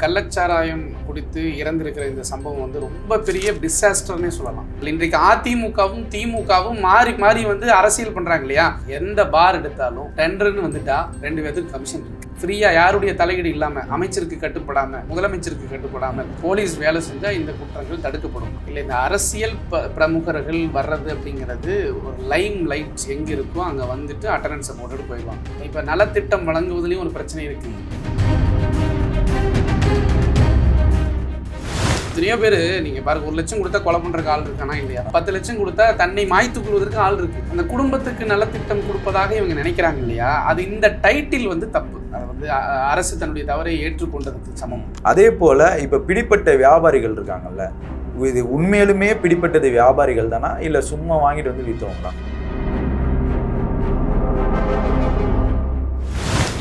கள்ளச்சாராயம் குடித்து இறந்திருக்கிற இந்த சம்பவம் வந்து ரொம்ப பெரிய டிசாஸ்டர்னே சொல்லலாம். இன்றைக்கு அதிமுகவும் திமுகவும் மாறி மாறி வந்து அரசியல் பண்றாங்க இல்லையா? எந்த பார் எடுத்தாலும் டெண்டர்னு வந்துட்டா 2 பேருக்கு கமிஷன் இருக்கு. ஃப்ரீயா யாருடைய தலையீடு இல்லாம, அமைச்சருக்கு கட்டுப்படாம, முதலமைச்சருக்கு கட்டுப்படாம போலீஸ் வேலை செஞ்சா இந்த குற்றங்கள் தடுக்கப்படும். இல்லை, இந்த அரசியல் பிரமுகர்கள் வர்றது அப்படிங்கிறது ஒரு லைம் லைட் எங்க இருக்கோ அங்க வந்துட்டு அட்டண்டன்ஸை போட்டுட்டு போயிடுவாங்க. இப்ப நலத்திட்டம் வழங்குவதிலையும் ஒரு பிரச்சனை இருக்கு. எத்தனையோ பேர் நீங்கள் பாருங்க, 1 லட்சம் கொடுத்தா கொலை பண்ணுறதுக்கு ஆள் இருக்கானா இல்லையா? 10 லட்சம் கொடுத்தா தன்னை மாய்த்து கொள்வதற்கு ஆள் இருக்கு. அந்த குடும்பத்துக்கு நலத்திட்டம் கொடுப்பதாக இவங்க நினைக்கிறாங்க இல்லையா? அது இந்த டைட்டில் வந்து தப்பு. அதை வந்து அரசு தன்னுடைய தவறை ஏற்றுக்கொண்டதுக்கு சமம். அதே போல இப்போ பிடிப்பட்ட வியாபாரிகள் இருக்காங்கல்ல, இது உண்மையிலுமே பிடிப்பட்டது வியாபாரிகள் தானா இல்லை சும்மா வாங்கிட்டு வந்து விற்றவங்களா?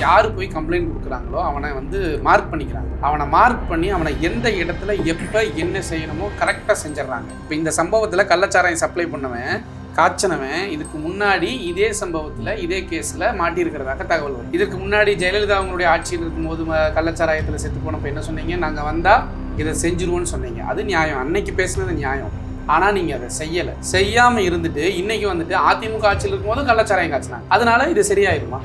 யார் போய் கம்ப்ளைண்ட் கொடுக்குறாங்களோ அவனை வந்து மார்க் பண்ணிக்கிறாங்க. அவனை மார்க் பண்ணி அவனை எந்த இடத்துல எப்போ என்ன செய்யணுமோ கரெக்டாக செஞ்சிடறாங்க. இப்போ இந்த சம்பவத்தில் கள்ளச்சாராயம் சப்ளை பண்ணவன், காய்ச்சனவன் இதுக்கு முன்னாடி இதே சம்பவத்தில் இதே கேஸில் மாட்டியிருக்கிறதாக தகவல் வரும். இதுக்கு முன்னாடி ஜெயலலிதா அவங்களுடைய ஆட்சியில் இருக்கும்போது கள்ளச்சாராயத்தில் செத்து போனப்போ என்ன சொன்னீங்க? நாங்கள் வந்தால் இதை செஞ்சிருவோன்னு சொன்னீங்க. அது நியாயம், அன்னைக்கு பேசுனது நியாயம். ஆனால் நீங்கள் அதை செய்யாமல் இருந்துட்டு இன்னைக்கு வந்துட்டு அதிமுக ஆட்சியில் இருக்கும்போது கள்ளச்சாராயம் காய்ச்சினாங்க. அதனால இது சரியாயிருமா?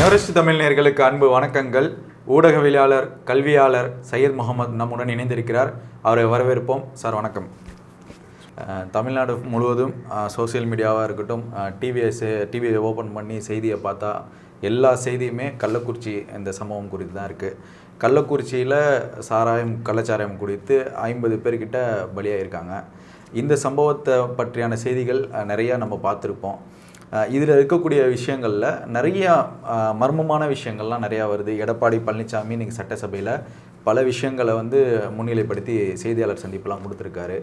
எவரெஸ்ட் தமிழ் நேயர்களுக்கு அன்பு வணக்கங்கள். ஊடகவியலாளர், கல்வியாளர் சையத் முகமது நம்முடன் இணைந்திருக்கிறார். அவரை வரவேற்போம். சார் வணக்கம். தமிழ்நாடு முழுவதும் சோசியல் மீடியாவாக இருக்கட்டும், டிவியை ஓப்பன் பண்ணி செய்தியை பார்த்தா எல்லா செய்தியுமே கள்ளக்குறிச்சி இந்த சம்பவம் குறித்து தான் இருக்குது. கள்ளக்குறிச்சியில் கள்ளச்சாராயம் குடித்து 50 பேர்கிட்ட பலியாகிருக்காங்க. இந்த சம்பவத்தை பற்றியான செய்திகள் நிறையா நம்ம பார்த்துருப்போம். இதில் இருக்கக்கூடிய விஷயங்களில் நிறையா மர்மமான விஷயங்கள்லாம் நிறையா வருது. எடப்பாடி பழனிசாமி இன்றைக்கி சட்டசபையில் பல விஷயங்களை வந்து முன்னிலைப்படுத்தி செய்தியாளர் சந்திப்பெல்லாம் கொடுத்துருக்காரு.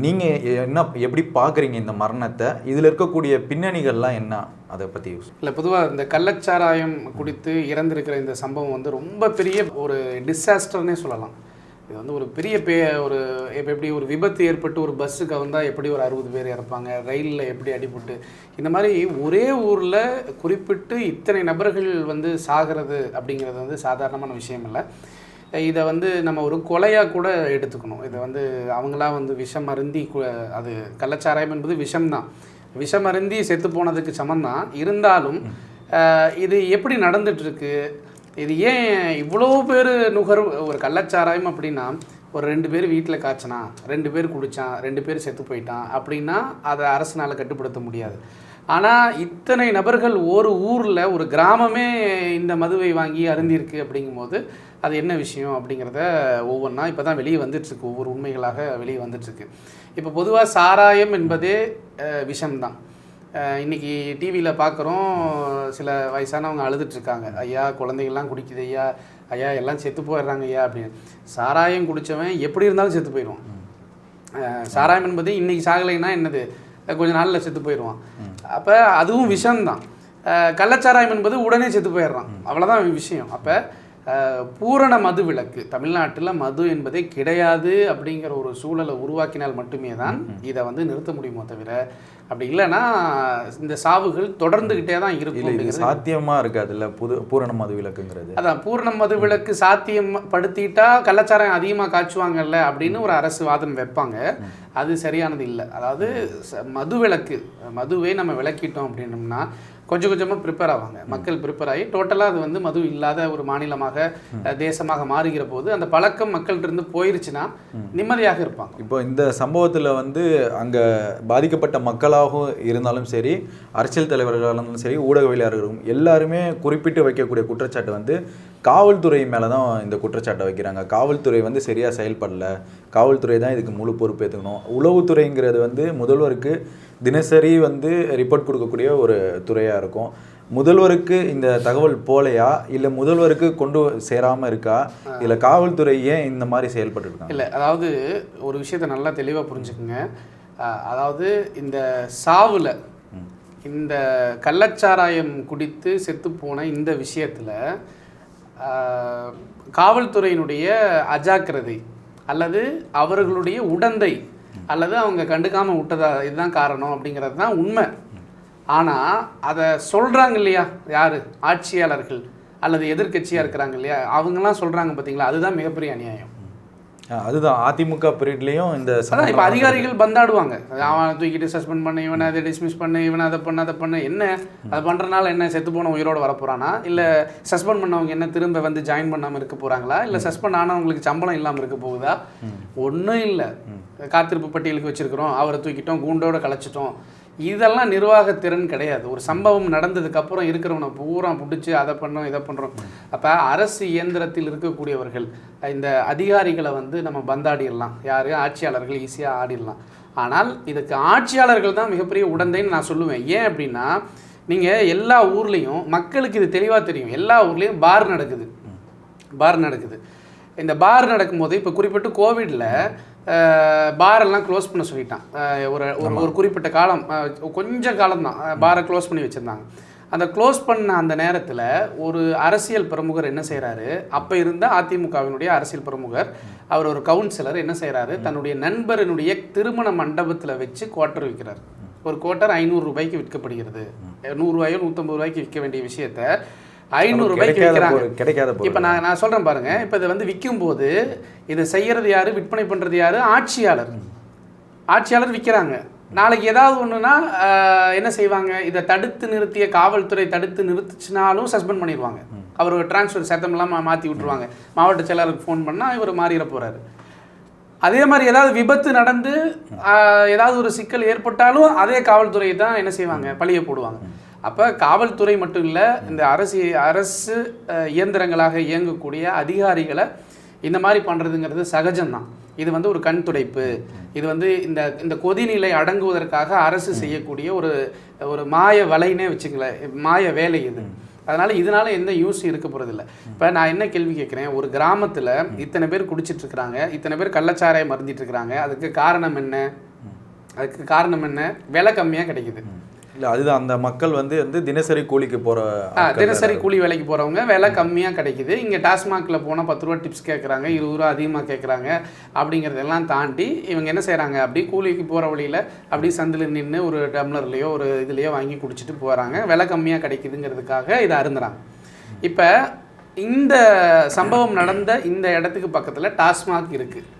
நீங்கள் எப்படி பார்க்குறீங்க இந்த மரணத்தை? இதில் இருக்கக்கூடிய பின்னணிகள்லாம் என்ன, அதை பற்றி? இல்லை, பொதுவாக இந்த கள்ளச்சாராயம் குடித்து இறந்திருக்கிற இந்த சம்பவம் வந்து ரொம்ப பெரிய ஒரு டிசாஸ்டர்னே சொல்லலாம். இது வந்து ஒரு பெரிய ஒரு எப்படி ஒரு விபத்து ஏற்பட்டு ஒரு பஸ்ஸு கவர்ந்தால் எப்படி ஒரு 60 பேர் இறப்பாங்க, ரயிலில் எப்படி அடிபட்டு, இந்த மாதிரி ஒரே ஊரில் குறிப்பிட்டு இத்தனை நபர்கள் வந்து சாகிறது அப்படிங்கிறது வந்து சாதாரணமான விஷயம் இல்லை. இதை வந்து நம்ம ஒரு கொலையாக கூட எடுத்துக்கணும். இதை வந்து அவங்களாம் வந்து விஷம் அருந்தி, அது கள்ளச்சாராயம் என்பது விஷம்தான், விஷம் அருந்தி செத்து போனதுக்கு சமந்தான். இருந்தாலும் இது எப்படி நடந்துகிட்ருக்கு, இது ஏன் இவ்வளோ பேர் ஒரு கள்ளச்சாராயம் அப்படின்னா ஒரு 2 பேர் வீட்டில் காய்ச்சினா, 2 பேர் குடித்தான், 2 பேர் செத்து போயிட்டான் அப்படின்னா அதை அரசினால் கட்டுப்படுத்த முடியாது. ஆனால் இத்தனை நபர்கள் ஒரு ஊரில், ஒரு கிராமமே இந்த மதுவை வாங்கி அருந்திருக்கு அப்படிங்கும்போது அது என்ன விஷயம் அப்படிங்கிறத ஒவ்வொன்றா இப்போ தான் வெளியே வந்துட்டுருக்கு, ஒவ்வொரு உண்மைகளாக வெளியே வந்துட்டுருக்கு. இப்போ பொதுவாக சாராயம் என்பதே விஷம்தான். இன்றைக்கி டிவியில் பார்க்குறோம், சில வயசானவங்க அழுதுட்ருக்காங்க, ஐயா குழந்தைகள்லாம் குடிக்குது, ஐயா எல்லாம் செத்து போயிடுறாங்க ஐயா அப்படின்னு. சாராயம் குடித்தவன் எப்படி இருந்தாலும் செத்து போயிடுவான். சாராயம் என்பது இன்றைக்கி சாகலைன்னா என்னது, கொஞ்ச நாளில் செத்து போயிடுவான். அப்போ அதுவும் விஷம்தான். கள்ளச்சாராயம் என்பது உடனே செத்து போயிடுறான், அவ்வளோதான் விஷயம். அப்போ பூரண மது விலக்கு, தமிழ்நாட்டில் மது என்பதே கிடையாது அப்படிங்கிற ஒரு சூழலை உருவாக்கினால் மட்டுமே தான் இதை வந்து நிறுத்த முடியுமோ தவிர, அப்படி இல்லைன்னா இந்த சாவுகள் தொடர்ந்துக்கிட்டே தான் இருக்கும். இது சாத்தியமாக இருக்காது இல்லை பூரண மது விலக்குங்கிறது. அதான், பூரண மது விலக்கு சாத்தியப்படுத்திட்டா கள்ளச்சாராயம் அதிகமாக காய்ச்சுவாங்கல்ல அப்படின்னு ஒரு அரசு வாதம் வைப்பாங்க. அது சரியானது இல்லை. அதாவது மது விலக்கு, மதுவை நம்ம விலக்கிட்டோம் அப்படின்னோம்னா கொஞ்சம் கொஞ்சமாக ப்ரிப்பேர் ஆவாங்க, மக்கள் ப்ரிப்பேர் ஆகி டோட்டலாக அது வந்து மது இல்லாத ஒரு மாநிலமாக, தேசமாக மாறுகிற போது அந்த பழக்கம் மக்கள்கிட்ட இருந்து போயிருச்சுன்னா நிம்மதியாக இருப்பாங்க. இப்போ இந்த சம்பவத்தில் வந்து அங்கே பாதிக்கப்பட்ட மக்களாகவும் இருந்தாலும் சரி, அரசியல் தலைவர்களாக இருந்தாலும் சரி, ஊடகவியலாளர்களும் எல்லாருமே குறிப்பிட்டு வைக்கக்கூடிய குற்றச்சாட்டு வந்து காவல்துறை மேலே தான் இந்த குற்றச்சாட்டை வைக்கிறாங்க. காவல்துறை வந்து சரியாக செயல்படலை, காவல்துறை தான் இதுக்கு முழு பொறுப்பு ஏற்றுக்கணும். உளவுத்துறைங்கிறது வந்து முதல்வருக்கு தினசரி வந்து ரிப்போர்ட் கொடுக்கக்கூடிய ஒரு துறையாக இருக்கும். முதல்வருக்கு இந்த தகவல் போலையா, இல்லை முதல்வருக்கு கொண்டு சேராமல் இருக்கா, இல்லை காவல்துறை ஏன் இந்த மாதிரி செயல்பட்டுருக்காங்க? இல்லை, அதாவது ஒரு விஷயத்தை நல்லா தெளிவாக புரிஞ்சுக்குங்க. அதாவது இந்த சாவில், இந்த கள்ளச்சாராயம் குடித்து செத்துப்போன இந்த விஷயத்தில் காவல்துறையினுடைய அஜாக்கிரதை, அல்லது அவர்களுடைய உடந்தை அல்லது அவங்க கண்டுக்காமல் விட்டதா இதுதான் காரணம் அப்படிங்கிறது தான் உண்மை. ஆனால் அதை சொல்கிறாங்க இல்லையா யார், ஆட்சியாளர்கள் அல்லது எதிர்க்கட்சியாக இருக்கிறாங்க இல்லையா, அவங்கெல்லாம் சொல்கிறாங்க பார்த்தீங்களா, அதுதான் மிகப்பெரிய அநியாயம். அதுதான் அதிமுக பீரியட்லேயும் இந்த அதான் இப்போ அதிகாரிகள் பந்தாடுவாங்க, அவன் தூக்கிட்டு சஸ்பெண்ட் பண்ண, இவனை அதை டிஸ்மிஸ் பண்ணு, இவனை அதை பண்ண என்ன அதை பண்ணுறனால என்ன செத்து போன உயிரோடு வரப்போகிறானா, இல்லை சஸ்பெண்ட் பண்ணவங்க என்ன திரும்ப வந்து ஜாயின் பண்ணாமல் இருக்க போகிறாங்களா, இல்லை சஸ்பெண்ட் ஆனவங்களுக்கு சம்பளம் இல்லாமல் இருக்க போகுதா? ஒன்றும் இல்லை, காத்திருப்பு பட்டியலுக்கு வச்சுருக்கிறோம், அவரை தூக்கிட்டோம், கூண்டோட கலைச்சிட்டோம். இதெல்லாம் நிர்வாகத்திறன் கிடையாது. ஒரு சம்பவம் நடந்ததுக்கப்புறம் இருக்கிறவனை பூரா பிடிச்சி அதை பண்ணோம் இதை பண்ணுறோம். அப்போ அரசு இயந்திரத்தில் இருக்கக்கூடியவர்கள் இந்த அதிகாரிகளை வந்து நம்ம பந்தாடிடலாம், யார் ஆட்சியாளர்கள் ஈஸியாக ஆடிடலாம். ஆனால் இதுக்கு ஆட்சியாளர்கள் தான் மிகப்பெரிய உடந்தைன்னு நான் சொல்லுவேன். ஏன் அப்படின்னா, நீங்கள் எல்லா ஊர்லேயும் மக்களுக்கு இது தெளிவாக தெரியும், எல்லா ஊர்லேயும் பார் நடக்குது. இந்த பார் நடக்கும்போது இப்போ குறிப்பிட்டு கோவிடில் பாரெல்லாம் க்ளோஸ் பண்ண சொல்லிட்டான். ஒரு குறிப்பிட்ட காலம், கொஞ்சம் காலம்தான் பாரை க்ளோஸ் பண்ணி வச்சுருந்தாங்க. அந்த க்ளோஸ் பண்ண அந்த நேரத்தில் ஒரு அரசியல் பிரமுகர் என்ன செய்கிறாரு, அப்போ இருந்த அதிமுகவினுடைய அரசியல் பிரமுகர், அவர் ஒரு கவுன்சிலர் என்ன செய்கிறாரு, தன்னுடைய நண்பரினுடைய திருமண மண்டபத்தில் வச்சு குவார்ட்டர் விற்கிறார். ஒரு குவார்ட்டர் 500 ரூபாய்க்கு விற்கப்படுகிறது. 100 ரூபாயோ 150 ரூபாய்க்கு விற்க வேண்டிய விஷயத்த 500 ரூபாய்க்கு விற்கிறாங்க. இப்போ நான் சொல்கிறேன் பாருங்கள், இப்போ இதை வந்து விற்கும்போது இதை செய்கிறது யார், விற்பனை பண்ணுறது யார், ஆட்சியாளர் விற்கிறாங்க. நாளைக்கு ஏதாவது ஒன்றுனா என்ன செய்வாங்க, இதை தடுத்து நிறுத்திய காவல்துறை தடுத்து நிறுத்துச்சுனாலும் சஸ்பெண்ட் பண்ணிடுவாங்க. அவர் டிரான்ஸ்ஃபர் சத்தமெல்லாம் மாற்றி விட்டுருவாங்க. மாவட்ட செயலாளருக்கு ஃபோன் பண்ணால் இவர் மாறிட போகிறாரு. அதே மாதிரி ஏதாவது விபத்து நடந்து ஏதாவது ஒரு சிக்கல் ஏற்பட்டாலும் அதே காவல்துறையை தான் என்ன செய்வாங்க, பழிய போடுவாங்க. அப்போ காவல்துறை மட்டும் இல்லை, இந்த அரசு இயந்திரங்களாக இயங்கக்கூடிய அதிகாரிகளை இந்த மாதிரி பண்ணுறதுங்கிறது சகஜம்தான். இது வந்து ஒரு கண் துடைப்பு, இது வந்து இந்த கொதிநிலை அடங்குவதற்காக அரசு செய்யக்கூடிய ஒரு மாய வலைனே வச்சுங்களேன், மாய வேலை இது. அதனால் இதனால் எந்த யூஸ் இருக்க போகிறதில்ல. இப்போ நான் என்ன கேள்வி கேட்குறேன், ஒரு கிராமத்தில் இத்தனை பேர் குடிச்சிட்ருக்குறாங்க, இத்தனை பேர் கள்ளச்சாராயம் மருந்திட்டு இருக்கிறாங்க, அதுக்கு காரணம் என்ன? விலை கம்மியாக கிடைக்குது. இல்லை, அதுதான் அந்த மக்கள் வந்து தினசரி கூலிக்கு தினசரி கூலி வேலைக்கு போகிறவங்க விலை கம்மியாக கிடைக்குது. இங்கே டாஸ்மாகில் போனால் 10 ரூபா டிப்ஸ் கேட்குறாங்க, 20 ரூபா அதிகமாக கேட்குறாங்க. அப்படிங்கிறதெல்லாம் தாண்டி இவங்க என்ன செய்கிறாங்க, அப்படி கூலிக்கு போகிற வழியில் அப்படி சந்தில் நின்று ஒரு டம்ளர்லையோ ஒரு இதுலேயோ வாங்கி குடிச்சிட்டு போகிறாங்க, விலை கம்மியாக கிடைக்குதுங்கிறதுக்காக இதை அருந்துறாங்க. இப்போ இந்த சம்பவம் நடந்த இந்த இடத்துக்கு பக்கத்தில் டாஸ்மாக் இருக்குது.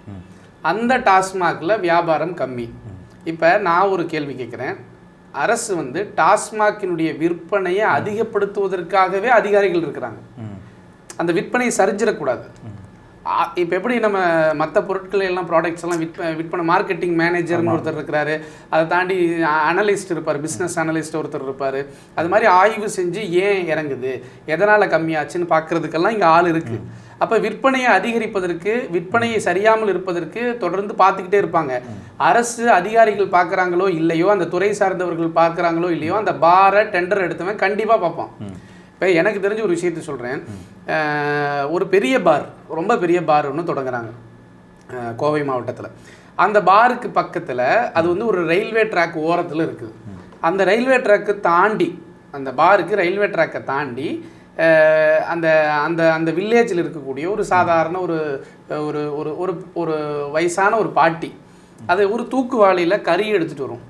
அந்த டாஸ்மாகில் வியாபாரம் கம்மி. இப்போ நான் ஒரு கேள்வி கேட்குறேன், அரசு வந்து டாஸ்மாகினுடைய விற்பனையை அதிகப்படுத்துவதற்காகவே அதிகாரிகள் இருக்கிறாங்க. அந்த விற்பனையை சரிஞ்சிடக்கூடாது. இப்போ எப்படி நம்ம மற்ற பொருட்கள் எல்லாம் ப்ராடக்ட்ஸ் எல்லாம் விற்பனை மார்க்கெட்டிங் மேனேஜர்னு ஒருத்தர் இருக்கிறாரு, அதை தாண்டி அனலிஸ்ட் இருப்பார், பிஸ்னஸ் அனலிஸ்ட் ஒருத்தர் இருப்பார். அது மாதிரி ஆய்வு செஞ்சு ஏன் இறங்குது, எதனால் கம்மியாச்சுன்னு பார்க்குறதுக்கெல்லாம் இங்கே ஆள் இருக்குது. அப்போ விற்பனையை அதிகரிப்பதற்கு, விற்பனையை சரியாமல் இருப்பதற்கு தொடர்ந்து பார்த்துக்கிட்டே இருப்பாங்க. அரசு அதிகாரிகள் பார்க்குறாங்களோ இல்லையோ, அந்த துறை சார்ந்தவர்கள் பார்க்குறாங்களோ இல்லையோ, அந்த பாரை டெண்டர் எடுத்தவன் கண்டிப்பாக பார்ப்பான். இப்போ எனக்கு தெரிஞ்ச ஒரு விஷயத்தை சொல்கிறேன். ஒரு பெரிய பார், ரொம்ப பெரிய பார் ஒன்று தொடங்குறாங்க கோவை மாவட்டத்தில். அந்த பாருக்கு பக்கத்தில் அது வந்து ஒரு ரயில்வே ட்ராக் ஓரத்தில் இருக்குது. அந்த ரயில்வே ட்ராக்கு தாண்டி, அந்த பாருக்கு ரயில்வே ட்ராக்கை தாண்டி அந்த அந்த அந்த வில்லேஜில் இருக்கக்கூடிய ஒரு சாதாரண ஒரு ஒரு ஒரு வயசான ஒரு பாட்டி, அது ஒரு தூக்குவாளியில் கறி எடுத்துகிட்டு வரும்.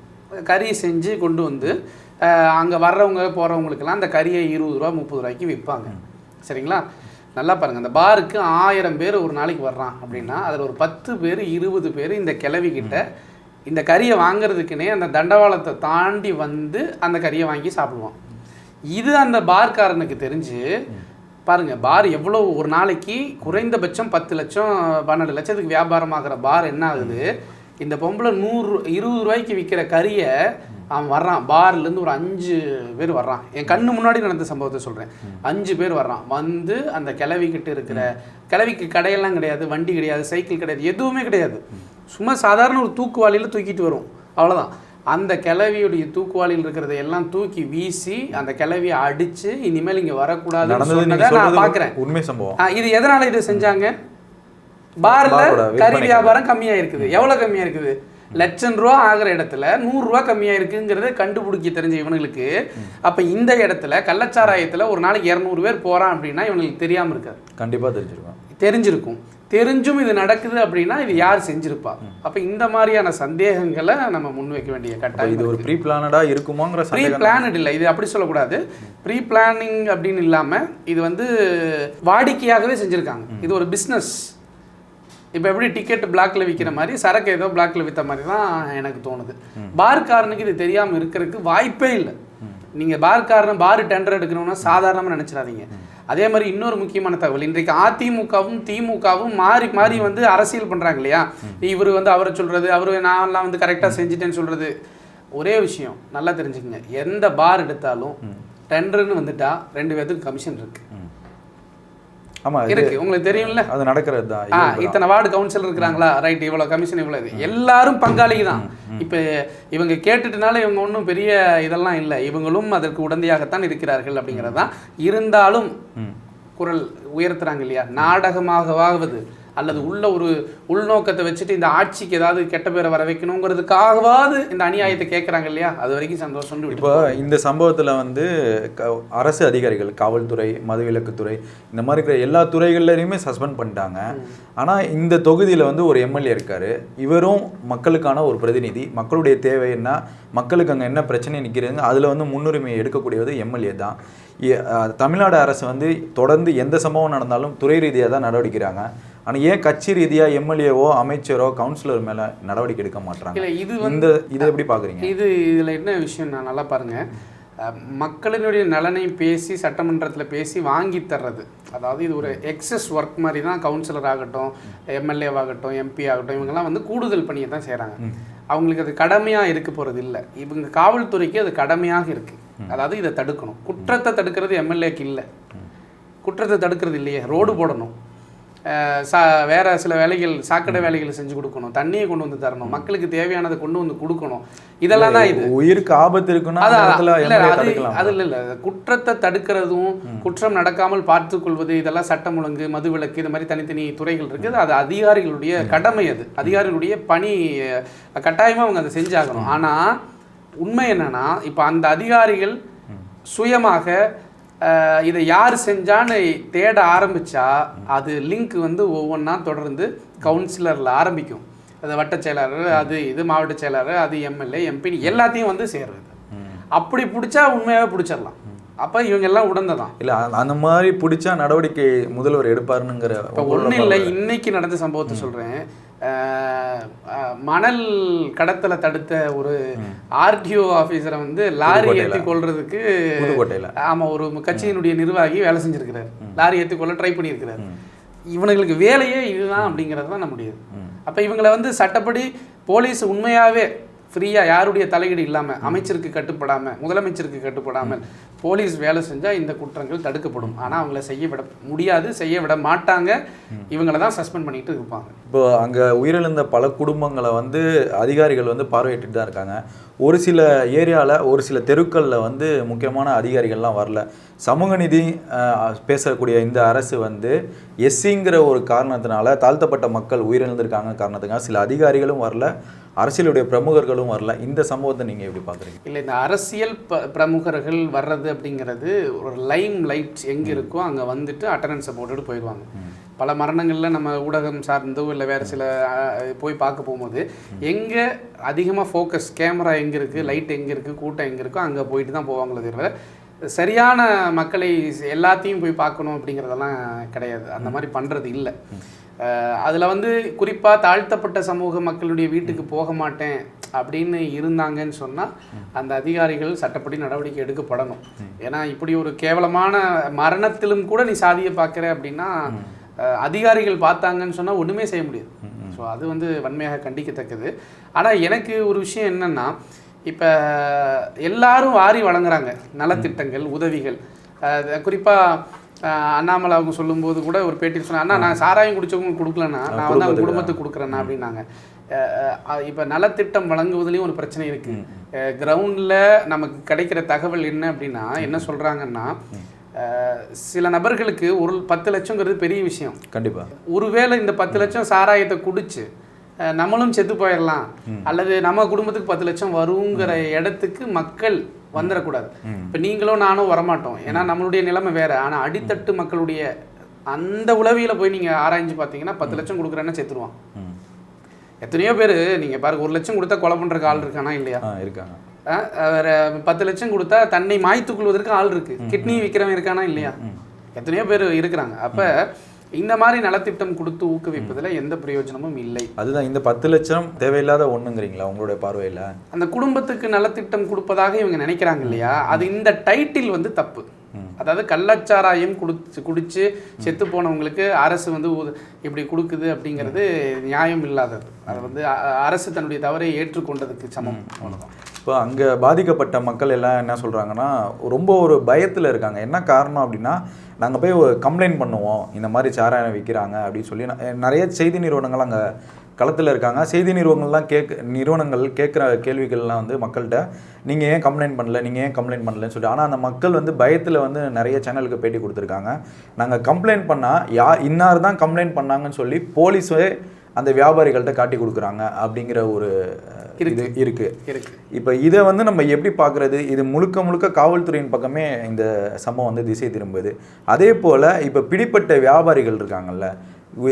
கறி செஞ்சு கொண்டு வந்து அங்கே வர்றவங்க போகிறவங்களுக்கெல்லாம் அந்த கறியை 20 ரூபா 30 ரூபாய்க்கு விற்பாங்க. சரிங்களா? நல்லா பாருங்கள், அந்த பாருக்கு 1000 பேர் ஒரு நாளைக்கு வர்றான் அப்படின்னா அதில் ஒரு 10 பேர் 20 பேர் இந்த கிளவிக்கிட்ட இந்த கறியை வாங்கிறதுக்குன்னே அந்த தண்டவாளத்தை தாண்டி வந்து அந்த கறியை வாங்கி சாப்பிடுவான். இது அந்த பார்காரனுக்கு தெரிஞ்சு பாருங்கள், பார் எவ்வளோ ஒரு நாளைக்கு குறைந்தபட்சம் 10 லட்சம் 12 லட்சத்துக்கு வியாபாரமாகிற பார் என்ன ஆகுது, இந்த பொம்பளை 20 ரூபாய்க்கு விற்கிற கறியை அவன் வர்றான், பார்லேருந்து ஒரு 5 பேர் வர்றான். என் கண்ணு முன்னாடி நடந்த சம்பவத்தை சொல்கிறேன். 5 பேர் வர்றான், வந்து அந்த கிளவிக்கிட்ட இருக்கிற, கிளவிக்கு கடையெல்லாம் கிடையாது, வண்டி கிடையாது, சைக்கிள் கிடையாது, எதுவுமே கிடையாது, சும்மா சாதாரண ஒரு தூக்குவாளியில் தூக்கிட்டு வரும், அவ்வளோதான். அந்த கிளவியுடைய தூக்குவாளியில் இருக்கிறத எல்லாம் தூக்கி வீசி அந்த கிளவியை அடித்து இனிமேல் இங்கே வரக்கூடாதுன்னு சொன்னதை நான் பார்க்குறேன். உண்மை சம்பவம். இது எதனால் இது செஞ்சாங்க, பாரில் கறி வியாபாரம் கம்மியாக இருக்குது. எவ்வளோ கம்மியாக இருக்குது, லட்சம் ரூபா ஆகிற இடத்துல 100 ரூபா கம்மியாக இருக்குங்கிறத கண்டுபிடிக்க தெரிஞ்ச இவனுங்களுக்கு, அப்போ இந்த இடத்துல கள்ளச்சாராயத்தில் ஒரு நாளைக்கு 200 பேர் போகிறான் அப்படின்னா இவனுக்கு தெரியாமல் இருக்காது. கண்டிப்பாக தெரிஞ்சிருக்கும். தெரிஞ்சும் இது நடக்குது அப்படின்னா இது யார் செஞ்சிருப்பா? அப்போ இந்த மாதிரியான சந்தேகங்களை நம்ம முன்வைக்க வேண்டிய கட்டாயம். இது ஒரு ப்ரீ பிளானடாக இருக்குமோங்கிற ப்ரீ பிளானட் இல்லை, இது அப்படி சொல்லக்கூடாது. ப்ரீ பிளானிங் அப்படின்னு இல்லாமல் இது வந்து வாடிக்கையாகவே செஞ்சுருக்காங்க. இது ஒரு பிஸ்னஸ். இப்போ எப்படி டிக்கெட் பிளாக்ல விற்கிற மாதிரி சரக்கு ஏதோ பிளாக்ல விற்ற மாதிரி தான் எனக்கு தோணுது. பார்காரனுக்கு இது தெரியாமல் இருக்கிறதுக்கு வாய்ப்பே இல்லை. நீங்கள் பார்காரன் பார் டெண்டர் எடுக்கணும்னா சாதாரணமாக நினச்சிடாதீங்க. அதே மாதிரி இன்னொரு முக்கியமான தகவல், இன்றைக்கு அதிமுகவும் திமுகவும் மாறி மாறி வந்து அரசியல் பண்ணுறாங்க இல்லையா? இவர் வந்து அவரை சொல்கிறது, அவர் நான்லாம் வந்து கரெக்டாக செஞ்சுட்டேன்னு சொல்கிறது. ஒரே விஷயம் நல்லா தெரிஞ்சுக்கங்க, எந்த பார் எடுத்தாலும் டெண்டர்னு வந்துட்டா 2 பேருக்கு கமிஷன் இருக்குது. ஆமாம் இருக்கு, உங்களுக்கு தெரியும்ல, அது நடக்கிறது தான். இத்தனை வார்டு கவுன்சிலர் இருக்கிறாங்களா, ரைட், இவ்வளோ கமிஷன், இவ்வளோ, இது எல்லாரும் பங்காளிக்கு தான். இப்போ இவங்க கேட்டுட்டனால இவங்க ஒன்றும் பெரிய இதெல்லாம் இல்லை, இவங்களும் அதற்கு உடந்தையாகத்தான் இருக்கிறார்கள் அப்படிங்கிறது தான். இருந்தாலும் குரல் உயர்த்துறாங்க இல்லையா? நாடகமாகவாவது அல்லது உள்ள ஒரு உள்நோக்கத்தை வச்சுட்டு இந்த ஆட்சிக்கு ஏதாவது கெட்ட பேரை வர வைக்கணுங்கிறதுக்காகவாது இந்த அநியாயத்தை கேட்குறாங்க இல்லையா? அது வரைக்கும் சந்தோஷம். இப்போ இந்த சம்பவத்தில் வந்து அரசு அதிகாரிகள், காவல்துறை, மதுவிலக்குத்துறை, இந்த மாதிரி இருக்கிற எல்லா துறைகள்லையுமே சஸ்பெண்ட் பண்ணிட்டாங்க. ஆனால் இந்த தொகுதியில் வந்து ஒரு எம்எல்ஏ இருக்கார். இவரும் மக்களுக்கான ஒரு பிரதிநிதி. மக்களுடைய தேவை என்ன, மக்களுக்கு அங்கே என்ன பிரச்சனை நிற்கிறதுங்க, அதில் வந்து முன்னுரிமை எடுக்கக்கூடியது எம்எல்ஏ தான். தமிழ்நாடு அரசு வந்து தொடர்ந்து எந்த சம்பவம் நடந்தாலும் துறை ரீதியாக தான் நடவடிக்கிறாங்க. ஆனால் ஏன் கட்சி ரீதியாக எம்எல்ஏவோ அமைச்சரோ கவுன்சிலர் மேலே நடவடிக்கை எடுக்க மாட்டாங்க? இல்லை, இது இதை எப்படி பார்க்குறீங்க? இதில் என்ன விஷயம் நான் நல்லா பாருங்கள். மக்களினுடைய நலனை பேசி சட்டமன்றத்தில் பேசி வாங்கி தர்றது, அதாவது இது ஒரு எக்ஸஸ் ஒர்க் மாதிரி தான். கவுன்சிலர் ஆகட்டும், எம்எல்ஏவாகட்டும், எம்பி ஆகட்டும், இவங்கெல்லாம் வந்து கூடுதல் பணியை தான் செய்கிறாங்க. அவங்களுக்கு அது கடமையாக இருக்க போகிறது இல்லை. இவங்க காவல்துறைக்கு அது கடமையாக இருக்குது. அதாவது இதை தடுக்கணும். குற்றத்தை தடுக்கிறது எம்எல்ஏக்கு இல்லை, குற்றத்தை தடுக்கிறது இல்லையே. ரோடு போடணும், வேற சில வேலைகள், சாக்கடை வேலைகளை செஞ்சு கொடுக்கணும், தண்ணியை கொண்டு வந்து தரணும், மக்களுக்கு தேவையானதை கொண்டு வந்து கொடுக்கணும். இதெல்லாம் தான் இது. உயிருக்கு ஆபத்து இருக்குன்னா அது இல்லை. குற்றத்தை தடுக்கிறதும் குற்றம் நடக்காமல் பார்த்துக்கொள்வது, இதெல்லாம் சட்டம் ஒழுங்கு, மதுவிலக்கு, இது மாதிரி தனித்தனி துறைகள் இருக்குது. அது அதிகாரிகளுடைய கடமை, அது அதிகாரிகளுடைய பணி. கட்டாயமாக அவங்க அதை செஞ்சாகணும். ஆனால் உண்மை என்னன்னா, இப்போ அந்த அதிகாரிகள் சுயமாக இதை யார் செஞ்சான்னு தேட ஆரம்பித்தா அது லிங்க் வந்து ஒவ்வொன்றா தொடர்ந்து கவுன்சிலரில் ஆரம்பிக்கும். அது வட்ட செயலாளர், அது இது மாவட்ட செயலாளர், அது எம்எல்ஏ, எம்பி, எல்லாத்தையும் வந்து சேருது. அப்படி பிடிச்சா உண்மையாகவே பிடிச்சிடலாம். அப்போ இவங்க எல்லாம் உடந்த தான். இல்லை, அந்த மாதிரி பிடிச்சா நடவடிக்கை முதல்வர் எடுப்பாருங்கிற. இப்போ ஒன்றும் இல்லை, இன்னைக்கு நடந்த சம்பவத்தை சொல்கிறேன். மணல் கடத்தலை தடுத்த ஒரு ஆர்டிஓ ஆஃபீஸரை வந்து லாரி ஏற்றி கொள்றதுக்கு புதுக்கோட்டையில், ஆமாம், ஒரு கட்சியினுடைய நிர்வாகி வேலை செஞ்சுருக்கிறார். லாரி ஏற்றி கொள்ள ட்ரை பண்ணியிருக்கிறார். இவனுங்களுக்கு வேலையே இதுதான் அப்படிங்கிறது தான் நம்முடையது. அப்போ இவங்களை வந்து சட்டப்படி போலீஸ் உண்மையாகவே ஃப்ரீயாக, யாருடைய தலையீடு இல்லாமல், அமைச்சருக்கு கட்டுப்படாமல், முதலமைச்சருக்கு கட்டுப்படாமல் போலீஸ் வேலை செஞ்சால் இந்த குற்றங்கள் தடுக்கப்படும். ஆனால் அவங்கள செய்ய விட முடியாது, செய்ய விட மாட்டாங்க. இவங்கள தான் சஸ்பெண்ட் பண்ணிட்டு இருப்பாங்க. இப்போ அங்கே உயிரிழந்த பல குடும்பங்களை வந்து அதிகாரிகள் வந்து பார்வையிட்டு தான் இருக்காங்க. ஒரு சில ஏரியாவில், ஒரு சில தெருக்களில் வந்து முக்கியமான அதிகாரிகள்லாம் வரல. சமூக நீதி பேசக்கூடிய இந்த அரசு வந்து எஸ்சிங்கிற ஒரு காரணத்தினால தாழ்த்தப்பட்ட மக்கள் உயிரிழந்திருக்காங்க காரணத்துக்காக சில அதிகாரிகளும் வரல, அரசியலுடைய பிரமுகர்களும் வரல. இந்த சம்பவத்தை நீங்கள் எப்படி பார்க்குறீங்க? இல்லை, இந்த அரசியல் பிரமுகர்கள் வர்றது அப்படிங்கிறது ஒரு லைம் லைட் எங்கே இருக்கோ அங்கே வந்துட்டு அட்டண்டன்ஸை போட்டுட்டு போயிடுவாங்க. பல மரணங்களில் நம்ம ஊடகம் சார்ந்தோ இல்லை வேறு சில போய் பார்க்க போகும்போது எங்கே அதிகமாக ஃபோக்கஸ், கேமரா எங்கே இருக்குது, லைட் எங்கே இருக்குது, கூட்டம் எங்கே இருக்கோ அங்கே போயிட்டு தான் போவாங்களே தவிர சரியான மக்களை எல்லாத்தையும் போய் பார்க்கணும் அப்படிங்கிறதெல்லாம் கிடையாது. அந்த மாதிரி பண்ணுறது இல்லை. அதில் வந்து குறிப்பாக தாழ்த்தப்பட்ட சமூக மக்களுடைய வீட்டுக்கு போக மாட்டேன் அப்படின்னு இருந்தாங்கன்னு சொன்னால் அந்த அதிகாரிகள் சட்டப்படி நடவடிக்கை எடுக்கப்படணும். ஏன்னா இப்படி ஒரு கேவலமான மரணத்திலும் கூட நீ சாதியை பார்க்குற அப்படின்னா அதிகாரிகள் பார்த்தாங்கன்னு சொன்னால் ஒன்றுமே செய்ய முடியாது. ஸோ அது வந்து வன்மையாக கண்டிக்கத்தக்கது. ஆனால் எனக்கு ஒரு விஷயம் என்னென்னா, இப்போ எல்லாரும் வாரி வழங்குறாங்க நலத்திட்டங்கள், உதவிகள். குறிப்பாக அண்ணாமலை அவங்க சொல்லும்போது கூட ஒரு பேட்டியில் சொன்னாங்க, அண்ணா நான் சாராயம் குடிச்சவங்களுக்கு கொடுக்கலண்ணா, நான் வந்து அவங்க குடும்பத்துக்கு கொடுக்குறேண்ணா அப்படின்னாங்க. இப்போ நலத்திட்டம் வழங்குவதுலேயும் ஒரு பிரச்சனை இருக்குது. கிரவுண்டில் நமக்கு கிடைக்கிற தகவல் என்ன அப்படின்னா, என்ன சொல்கிறாங்கன்னா, சில நபர்களுக்கு ஒரு 10 லட்சங்கிறது பெரிய விஷயம். கண்டிப்பாக. ஒருவேளை இந்த 10 லட்சம் சாராயத்தை குடிச்சு நம்மளும் செத்து போயிடலாம், அல்லது நம்ம குடும்பத்துக்கு 10 லட்சம் வருங்கிற இடத்துக்கு மக்கள் வந்துடக்கூடாது. இப்போ நீங்களும் நானும் வரமாட்டோம், ஏன்னா நம்மளுடைய நிலைமை வேறு. ஆனால் அடித்தட்டு மக்களுடைய அந்த உளவியில் போய் நீங்கள் ஆராய்ஞ்சு பார்த்தீங்கன்னா 10 லட்சம் கொடுக்குறேன்னா செத்துருவான். எத்தனையோ பேர் நீங்கள் பாருங்க, 1 லட்சம் கொடுத்தா கொலை பண்ணுறக்கு ஆள் இருக்கானா இல்லையா? இருக்காங்க. 10 லட்சம் கொடுத்தா தன்னை மாய்த்து கொள்வதற்கு ஆள் இருக்கு. கிட்னி விற்கிறவன் இருக்கானா இல்லையா? எத்தனையோ பேர் இருக்கிறாங்க. அப்போ இந்த மாதிரி நலத்திட்டம் கொடுத்து ஊக்குவிப்பதில் எந்த பிரயோஜனமும் இல்லை. அதுதான் இந்த 10 லட்சம் தேவையில்லாத ஒண்ணுங்கிறீங்களா உங்களுடைய பார்வையில்? அந்த குடும்பத்துக்கு நலத்திட்டம் கொடுப்பதாக இவங்க நினைக்கிறாங்க இல்லையா, அது இந்த டைட்டில் வந்து தப்பு. அதாவது கள்ளச்சாராயம் குடிச்சு செத்து போனவங்களுக்கு அரசு வந்து இப்படி கொடுக்குது அப்படிங்கிறது நியாயம் இல்லாதது. அது வந்து அரசு தன்னுடைய தவறை ஏற்றுக்கொண்டதுக்கு சமம். அவ்வளோதான். இப்போ அங்கே பாதிக்கப்பட்ட மக்கள் எல்லாம் என்ன சொல்கிறாங்கன்னா, ரொம்ப ஒரு பயத்தில் இருக்காங்க. என்ன காரணம் அப்படின்னா, நாங்கள் போய் கம்ப்ளைண்ட் பண்ணுவோம், இந்த மாதிரி சாராயம் விற்கிறாங்க அப்படின்னு சொல்லி நிறைய செய்தி நிறுவனங்கள் அங்கே களத்தில் இருக்காங்க. செய்தி நிறுவனங்கள் கேட்குற கேள்விகள்லாம் வந்து மக்கள்கிட்ட, நீங்கள் ஏன் கம்ப்ளைண்ட் பண்ணல, நீங்கள் ஏன் கம்ப்ளைண்ட் பண்ணலன்னு சொல்லிட்டு. ஆனால் அந்த மக்கள் வந்து பயத்தில் வந்து நிறைய சேனலுக்கு பேட்டி கொடுத்துருக்காங்க. நாங்கள் கம்ப்ளைண்ட் பண்ணால் இன்னார் தான் கம்ப்ளைண்ட் பண்ணாங்கன்னு சொல்லி போலீஸே அந்த வியாபாரிகள்கிட்ட காட்டி கொடுக்குறாங்க அப்படிங்கிற ஒரு இது இருக்கு. இப்போ இதை வந்து நம்ம எப்படி பார்க்குறது? இது முழுக்க காவல்துறையின் பக்கமே இந்த சம்பவம் வந்து திசை திரும்புது. அதே போல் இப்போ பிடிப்பட்ட வியாபாரிகள் இருக்காங்கல்ல,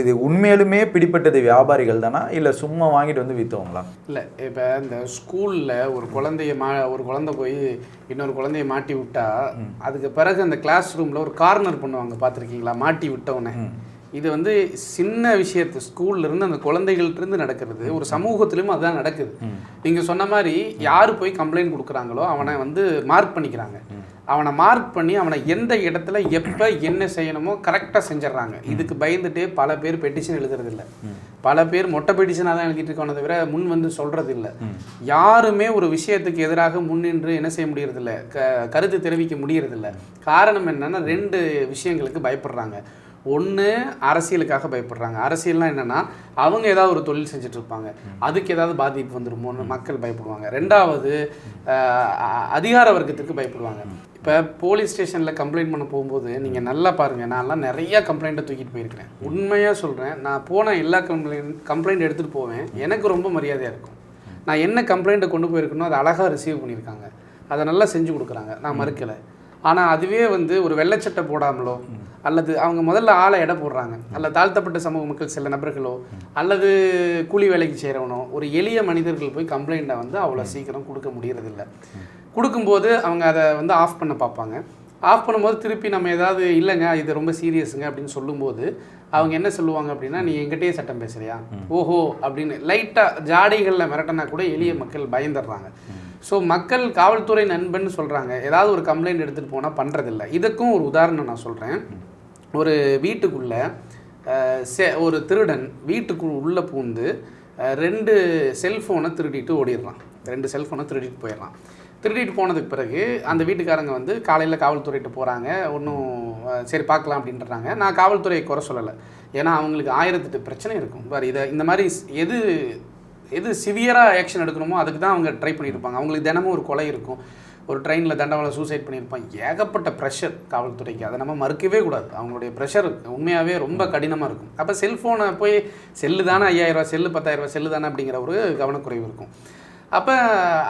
இது உண்மையிலுமே பிடிப்பட்டது வியாபாரிகள் தானா, இல்லை சும்மா வாங்கிட்டு வந்து விற்றவங்களா? இல்லை, இப்போ இந்த ஸ்கூலில் ஒரு குழந்தை போய் இன்னொரு குழந்தைய மாட்டி விட்டா, அதுக்கு பிறகு அந்த கிளாஸ் ரூமில் ஒரு கார்னர் பண்ணுவாங்க, பார்த்துருக்கீங்களா? மாட்டி விட்டவனே. இது வந்து சின்ன விஷயத்து ஸ்கூல்லேருந்து அந்த குழந்தைகள்கிட்டருந்து நடக்கிறது. ஒரு சமூகத்திலும் அதுதான் நடக்குது. நீங்கள் சொன்ன மாதிரி யார் போய் கம்ப்ளைண்ட் கொடுக்குறாங்களோ அவனை வந்து மார்க் பண்ணிக்கிறாங்க. அவனை மார்க் பண்ணி அவனை எந்த இடத்துல எப்போ என்ன செய்யணுமோ கரெக்டாக செஞ்சிடறாங்க. இதுக்கு பயந்துட்டு பல பேர் பெட்டிஷன் எழுதுறதில்ல. பல பேர் மொட்டை பெட்டிஷனாக தான் எழுதிட்டு இருக்கானே தவிர முன் வந்து சொல்கிறது இல்லை. யாருமே ஒரு விஷயத்துக்கு எதிராக முன்னின்று என்ன செய்ய முடியறதில்ல, கருத்து தெரிவிக்க முடியறதில்ல. காரணம் என்னென்னா, 2 விஷயங்களுக்கு பயப்படுறாங்க. ஒன்று, அரசியலுக்காக பயப்படுறாங்க. அரசியல்னால் என்னென்னா, அவங்க ஏதாவது ஒரு தொழில் செஞ்சுட்ருப்பாங்க, அதுக்கு ஏதாவது பாதிப்பு வந்துடுமோன்னு மக்கள் பயப்படுவாங்க. 2வது, அதிகார வர்க்கத்திற்கு பயப்படுவாங்க. இப்போ போலீஸ் ஸ்டேஷனில் கம்ப்ளைண்ட் பண்ண போகும்போது நீங்கள் நல்லா பாருங்கள், நான்லாம் நிறையா கம்ப்ளைண்ட்டை தூக்கிட்டு போயிருக்கிறேன். உண்மையாக சொல்கிறேன், நான் போன எல்லா கம்ப்ளைண்ட் எடுத்துகிட்டு போவேன். எனக்கு ரொம்ப மரியாதையாக இருக்கும். நான் என்ன கம்ப்ளைண்ட்டை கொண்டு போயிருக்கணும் அதை அழகாக ரிசீவ் பண்ணியிருக்காங்க, அதை நல்லா செஞ்சு கொடுக்குறாங்க, நான் மறுக்கலை. ஆனால் அதுவே வந்து ஒரு வெள்ளைச்சட்டை போடாமலோ, அல்லது அவங்க முதல்ல ஆளை எடை போடுறாங்க, அல்லது தாழ்த்தப்பட்ட சமூக மக்கள் சில நபர்களோ, அல்லது கூலி வேலைக்கு செய்கிறவனோ, ஒரு எளிய மனிதர்கள் போய் கம்ப்ளைண்ட்டை வந்து அவ்வளோ சீக்கிரம் கொடுக்க முடியறதில்ல. கொடுக்கும்போது அவங்க அதை வந்து ஆஃப் பண்ண பார்ப்பாங்க. ஆஃப் பண்ணும்போது திருப்பி நம்ம ஏதாவது இல்லைங்க இது ரொம்ப சீரியஸுங்க அப்படின்னு சொல்லும்போது அவங்க என்ன சொல்லுவாங்க அப்படின்னா, நீ எங்கிட்டே சட்டம் பேசுகிறியா, ஓஹோ அப்படின்னு லைட்டாக ஜாடிகளில் மிரட்டினா கூட எளிய மக்கள் பயந்துடுறாங்க. ஸோ மக்கள் காவல்துறை நண்பன்னு சொல்கிறாங்க, ஏதாவது ஒரு கம்ப்ளைண்ட் எடுத்துகிட்டு போனால் பண்ணுறதில்ல. இதுக்கும் ஒரு உதாரணம் நான் சொல்கிறேன். ஒரு வீட்டுக்குள்ளே ஒரு திருடன் வீட்டுக்குள் உள்ளே பூந்து 2 செல்ஃபோனை திருடிட்டு ஓடிடுறான். 2 செல்ஃபோனை திருடிட்டு போயிடறான். திருடிட்டு போனதுக்கு பிறகு அந்த வீட்டுக்காரங்க வந்து காலையில் காவல்துறையிட்ட போகிறாங்க. ஒன்றும் சரி பார்க்கலாம் அப்படின்றாங்க. நான் காவல்துறையை குறை சொல்லலை, ஏன்னா அவங்களுக்கு 1008 பிரச்சனை இருக்கும். வேறு இந்த மாதிரி எது சிவியராக ஆக்ஷன் எடுக்கணுமோ அதுக்கு தான் அவங்க ட்ரை பண்ணியிருப்பாங்க. அவங்களுக்கு தினமும் ஒரு கொலை இருக்கும், ஒரு ட்ரெயினில் தண்டவாளம் சூசைட் பண்ணியிருப்பாங்க. ஏகப்பட்ட ப்ரெஷர் காவல்துறைக்கு, அதை நம்ம மறுக்கவே கூடாது. அவங்களுடைய ப்ரெஷர் உண்மையாகவே ரொம்ப கடினமாக இருக்கும். அப்போ செல்ஃபோனை போய் செல்லு தானே 5000 ரூபா, செல்லு 10,000 ரூபா, செல்லு தானே அப்படிங்கிற ஒரு கவனக்குறைவு இருக்கும். அப்போ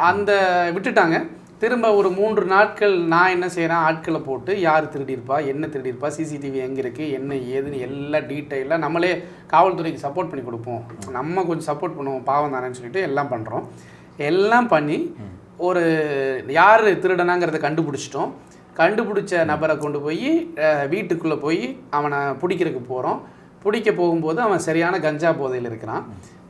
அந்த விட்டுட்டாங்க. திரும்ப ஒரு 3 நாட்கள் நான் என்ன செய்கிறேன், ஆட்களை போட்டு யார் திருடியிருப்பா, என்ன திருடியிருப்பா, சிசிடிவி எங்கே இருக்குது, என்ன ஏதுன்னு எல்லா டீட்டெயிலாக நம்மளே காவல்துறைக்கு சப்போர்ட் பண்ணி கொடுப்போம், நம்ம கொஞ்சம் சப்போர்ட் பண்ணுவோம், பாவம் தானேன்னு சொல்லிட்டு எல்லாம் பண்ணுறோம். எல்லாம் பண்ணி ஒரு யார் திருடனாங்கிறத கண்டுபிடிச்சிட்டோம். கண்டுபிடிச்ச நபரை கொண்டு போய் வீட்டுக்குள்ளே போய் அவனை பிடிக்கிறதுக்கு போகிறோம். பிடிக்க போகும்போது அவன் சரியான கஞ்சா போதையில் இருக்கிறான்.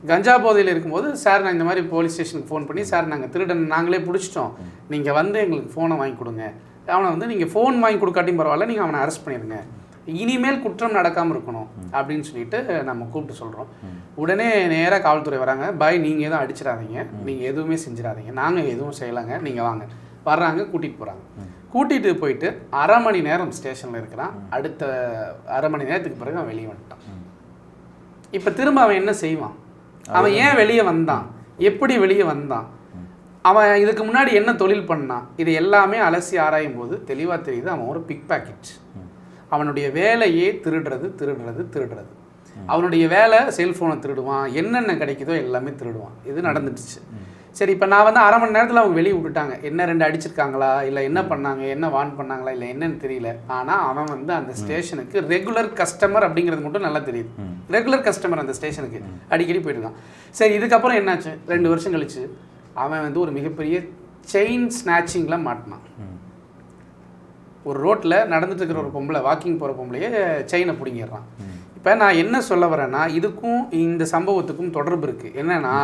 கஞ்சா போதையில் இருக்கும்போது, சார் நான் இந்த மாதிரி போலீஸ் ஸ்டேஷனுக்கு ஃபோன் பண்ணி, சார் நாங்கள் திருடன் நாங்களே பிடிச்சிட்டோம், நீங்கள் வந்து எங்களுக்கு ஃபோனை வாங்கி கொடுங்க. அவனை வந்து நீங்கள் ஃபோன் வாங்கி கொடுக்காட்டியும் பரவாயில்ல, நீங்கள் அவனை அரெஸ்ட் பண்ணிடுங்க, இனிமேல் குற்றம் நடக்காமல் இருக்கணும் அப்படின்னு சொல்லிட்டு நம்ம கூப்பிட்டு சொல்கிறோம். உடனே நேராக காவல்துறை வராங்க. பாய் நீங்கள் எதுவும் அடிச்சிடாதீங்க, நீங்கள் எதுவுமே செஞ்சிடாதீங்க, நாங்கள் எதுவும் செய்யலைங்க, நீங்கள் வாங்க. வர்றாங்க, கூட்டிகிட்டு போகிறாங்க. கூட்டிகிட்டு போயிட்டு 1/2 மணி நேரம் ஸ்டேஷனில் இருக்கிறான். அடுத்த 1/2 மணி நேரத்துக்கு பிறகு அவன் வெளியே வந்துட்டான். இப்போ திரும்ப அவன் என்ன செய்வான், அவன் ஏன் வெளியே வந்தான், எப்படி வெளியே வந்தான், அவன் இதுக்கு முன்னாடி என்ன தொழில் பண்ணான், இது எல்லாமே அலசி ஆராயும் போது தெளிவாக தெரியுது அவன் ஒரு பிக் பாக்கெட். அவனுடைய வேலையே திருடுறது. அவனுடைய வேலை செல்ஃபோனை திருடுவான், என்னென்ன கிடைக்குதோ எல்லாமே திருடுவான். இது நடந்துடுச்சு. சரி இப்போ நான் வந்து 1/2 மணி நேரத்தில் அவங்க வெளியே விட்டுட்டாங்க, என்ன 2 அடிச்சிருக்காங்களா இல்லை என்ன பண்ணாங்க, என்ன வான் பண்ணாங்களா இல்லை என்னன்னு தெரியல. ஆனால் அவன் வந்து அந்த ஸ்டேஷனுக்கு ரெகுலர் கஸ்டமர் அப்படிங்கிறது மட்டும் நல்லா தெரியுது. ரெகுலர் கஸ்டமர் அந்த ஸ்டேஷனுக்கு அடிக்கடி போயிட்டுருக்கான். சரி இதுக்கப்புறம் என்னாச்சு, 2 வருஷம் கழிச்சு அவன் வந்து ஒரு மிகப்பெரிய செயின் ஸ்நாச்சிங்கில் மாட்டினான். ஒரு ரோட்டில் நடந்துட்டு இருக்கிற ஒரு பொம்பளை, வாக்கிங் போகிற பொம்பளையே செயினை பிடிங்கிடுறான். இப்போ நான் என்ன சொல்ல வரேன்னா, இதுக்கும் இந்த சம்பவத்துக்கும் தொடர்பு இருக்குது. என்னென்னா,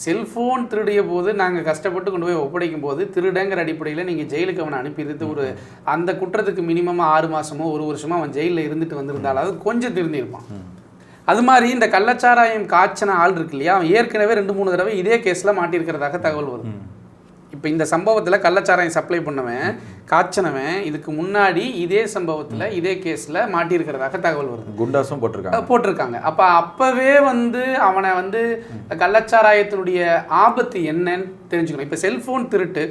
செல்ஃபோன் திருடிய போது நாங்கள் கஷ்டப்பட்டு கொண்டு போய் ஒப்படைக்கும் போது திருடங்கிற அடிப்படையில் நீங்கள் ஜெயிலுக்கு அவனை அனுப்பிடுறது ஒரு அந்த குற்றத்துக்கு மினிமமாக 6 மாதமோ 1 வருஷமோ அவன் ஜெயிலில் இருந்துட்டு வந்திருந்தாலும் கொஞ்சம் திருந்திருப்பான். அது மாதிரி இந்த கள்ளச்சாராயம் காய்ச்சின ஆள் இருக்கு இல்லையா, அவன் ஏற்கனவே 2-3 தடவை இதே கேஸில் மாட்டியிருக்கிறதாக தகவல் வருது. இப்போ இந்த சம்பவத்தில் கள்ளச்சாராயம் சப்ளை பண்ணவன் காய்ச்சனவன் இதுக்கு முன்னாடி இதே சம்பவத்தில் இதே கேஸில் மாட்டியிருக்கிறதாக தகவல் வருது. குண்டாசும் போட்டிருக்காங்க. அப்போவே வந்து அவனை வந்து கள்ளச்சாராயத்தினுடைய ஆபத்து என்னன்னு தெரிஞ்சுக்கணும். இப்போ செல்ஃபோன் திருட்டு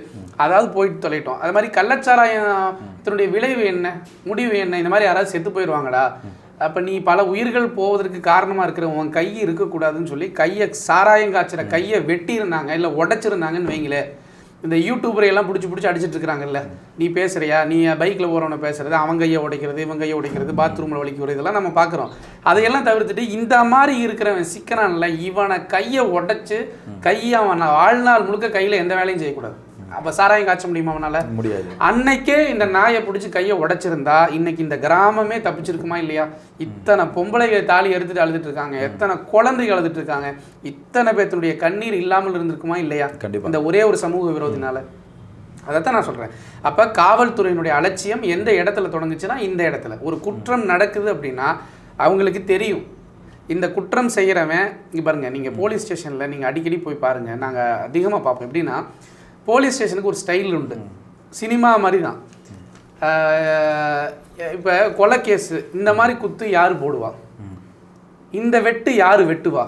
அதாவது போயிட்டு தொலைட்டோம், அது மாதிரி கள்ளச்சாராயத்தினுடைய விளைவு என்ன, முடிவு என்ன, இந்த மாதிரி யாராவது செத்து போயிடுவாங்கடா. அப்போ நீ பல உயிர்கள் போவதற்கு காரணமாக இருக்கிற உன் கை இருக்கக்கூடாதுன்னு சொல்லி கையை சாராயம் காய்ச்சிற கையை வெட்டியிருந்தாங்க இல்லை உடைச்சிருந்தாங்கன்னு வைங்களே. இந்த யூடியூபரை எல்லாம் பிடிச்சி அடிச்சிட்டு இருக்கிறாங்கல்ல, நீ பேசுறியா, நீ பைக்கில் போகிறவனை பேசுறது, அவன் கையை உடைக்கிறது, இவன் கையை உடைக்கிறது, பாத்ரூமில் வலிக்கிறது, இதெல்லாம் நம்ம பார்க்குறோம். அதையெல்லாம் தவிர்த்துட்டு இந்த மாதிரி இருக்கிறவன் சிக்கனான்ல இவனை கையை உடைச்சு கையை அவன் வாழ்நாள் முழுக்க கையில் எந்த வேலையும் செய்யக்கூடாது. அப்போ சாராயம் காய்ச்ச முடியுமா அவனால்? முடியாது. அன்னைக்கே இந்த நாயை பிடிச்சி கையை உடைச்சிருந்தா இன்னைக்கு இந்த கிராமமே தப்பிச்சிருக்குமா இல்லையா? இத்தனை பொம்பளைகள் தாலி எடுத்துட்டு அழுதுட்டு இருக்காங்க, எத்தனை குழந்தைகள் அழுதுட்டு இருக்காங்க, இத்தனை பேர்த்துடைய கண்ணீர் இல்லாமல் இருந்திருக்குமா இல்லையா? கண்டிப்பாக. இந்த ஒரே ஒரு சமூக விரோதினால. அதைத்தான் நான் சொல்கிறேன். அப்போ காவல்துறையினுடைய அலட்சியம் எந்த இடத்துல தொடங்குச்சுன்னா, இந்த இடத்துல ஒரு குற்றம் நடக்குது அப்படின்னா அவங்களுக்கு தெரியும் இந்த குற்றம் செய்கிறவன். இங்கே பாருங்கள், நீங்கள் போலீஸ் ஸ்டேஷனில் நீங்கள் அடிக்கடி போய் பாருங்கள், நாங்கள் அதிகமாக பார்ப்போம். எப்படின்னா, போலீஸ் ஸ்டேஷனுக்கு ஒரு ஸ்டைல் உண்டு, சினிமா மாதிரி தான். இப்போ கொலை கேஸு இந்த மாதிரி குத்து யார் போடுவா, இந்த வெட்டு யார் வெட்டுவா,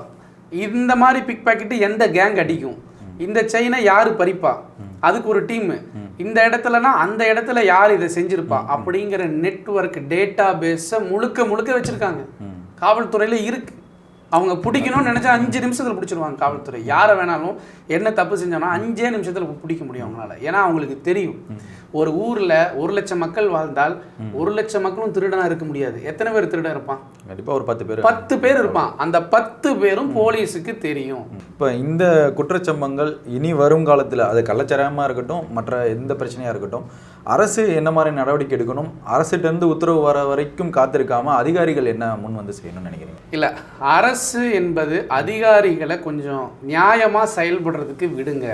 இந்த மாதிரி பிக் பாக்கெட்டு எந்த கேங் அடிக்கும், இந்த செயினை யார் பறிப்பா, அதுக்கு ஒரு டீமு, இந்த இடத்துலனா அந்த இடத்துல யார் இதை செஞ்சிருப்பா அப்படிங்கிற நெட்வொர்க் டேட்டா பேஸை முழுக்க வச்சுருக்காங்க. காவல்துறையில் இருக்குது. அவங்க பிடிக்கணும்னு நினச்சா 5 நிமிஷத்தில் பிடிச்சிருவாங்க காவல்துறை. யாரை வேணாலும் என்ன தப்பு செஞ்சாலும் 5 நிமிஷத்தில் பிடிக்க முடியும் அவங்களால. ஏன்னா அவங்களுக்கு தெரியும் ஒரு ஊரில் 1 லட்சம் மக்கள் வாழ்ந்தால் 1 லட்சம் மக்களும் திருடனாக இருக்க முடியாது. எத்தனை பேர் திருடன் இருப்பான்? கண்டிப்பாக ஒரு 10 பேர் இருப்பான். அந்த 10 பேரும் போலீஸுக்கு தெரியும். இப்போ இந்த குற்றச்சம்பவங்கள் இனி வரும் காலத்தில் அது கள்ளச்சாராயமாக இருக்கட்டும், மற்ற எந்த பிரச்சனையாக இருக்கட்டும், அரசு என்ன மாதிரி நடவடிக்கை எடுக்கணும், அரசுகிட்டேருந்து உத்தரவு வர வரைக்கும் காத்திருக்காமல் அதிகாரிகள் என்ன முன் வந்து செய்யணும்னு நினைக்கிறீங்க? இல்லை, அரசு என்பது அதிகாரிகளை கொஞ்சம் நியாயமாக செயல்படுறதுக்கு விடுங்க.